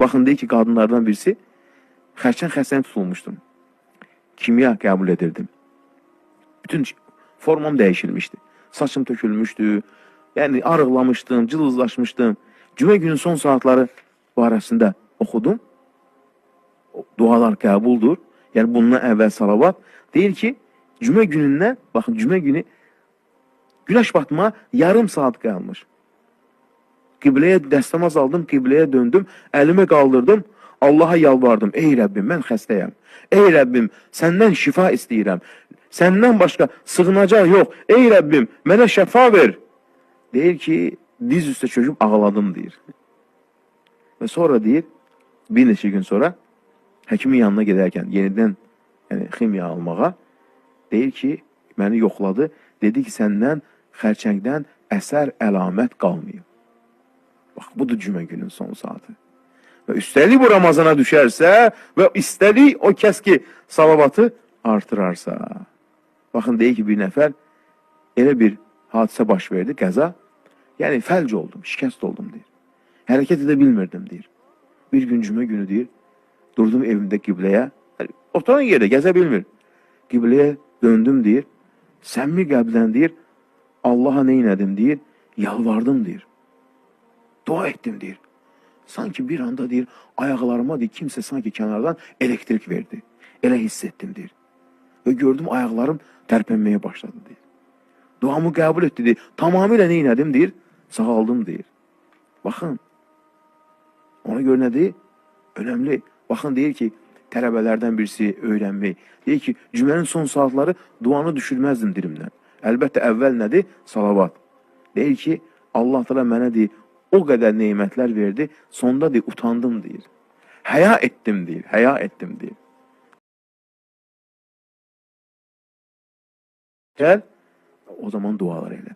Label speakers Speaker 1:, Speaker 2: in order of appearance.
Speaker 1: Baxın, deyir ki, qadınlardan birisi, xərçəng xəstəni tutulmuşdum. Kimya qəbul edirdim. Bütün formam dəyişilmişdi. Saçım tökülmüşdü. Yəni, arıqlamışdım, cılızlaşmışdım. Cümə günün son saatları barəsində oxudum. Dualar qəbuldur. Yəni, bundan əvvəl salavat. Deyir ki, cümə günündən, baxın, cümə günü günəş batma yarım saat qalmış. Qibləyə dəstəmaz aldım, qibləyə döndüm, əlimi qaldırdım, Allaha yalvardım. Ey Rəbbim, mən xəstəyəm. Ey Rəbbim, səndən şifa istəyirəm. Səndən başqa sığınacaq yox. Ey Rəbbim, mənə şəfa ver. Deyir ki, diz üstə çöküb ağladım, deyir. Və sonra deyir, bir neçə gün sonra həkimin yanına gedərkən yenidən ximiya almağa, deyir ki, məni yoxladı. Dedi ki, səndən xərçəngdən əsər, əlamət qalmayıb. Bax, budur cümə günün son saatı. Və üstəlik bu Ramazana düşərsə və üstəlik o kəs ki, salavatı artırarsa. Baxın, deyir ki, bir nəfər elə bir hadisə baş verdi, qəza. Yəni, fəlc oldum, şikəst oldum, deyir. Hərəkət edə bilmirdim, deyir. Bir gün cümə günü, deyir, durdum evimdə qibləyə. Oturan yerdə, gəzə bilmir. Qibləyə döndüm, deyir. Səmimi qəlbdən, deyir, Allaha neynədim, deyir, yalvardım, deyir. Dua etdim, deyir. Sanki bir anda, deyir, ayaqlarıma, deyir, kimsə sanki kənardan elektrik verdi. Elə hiss etdim, deyir. Və gördüm, ayaqlarım tərpənməyə başladı, deyir. Duamı qəbul etdi, deyir. Tamamilə neynədim, deyir, sağaldım, deyir. Baxın, ona görə nədir? Önəmli. Baxın, deyir ki, tələbələrdən birisi öyrənmək. Deyir ki, cümənin son saatları duanı düşürməzdim dilimdən. Əlbəttə, əvvəl nədir? Salavat. Deyir ki, Allah təala mənə, deyir, o qədər neymətlər verdi, sonda, deyir, utandım, deyir. Həya etdim, deyir, həya etdim, deyir. Gəl, o zaman dualar elə.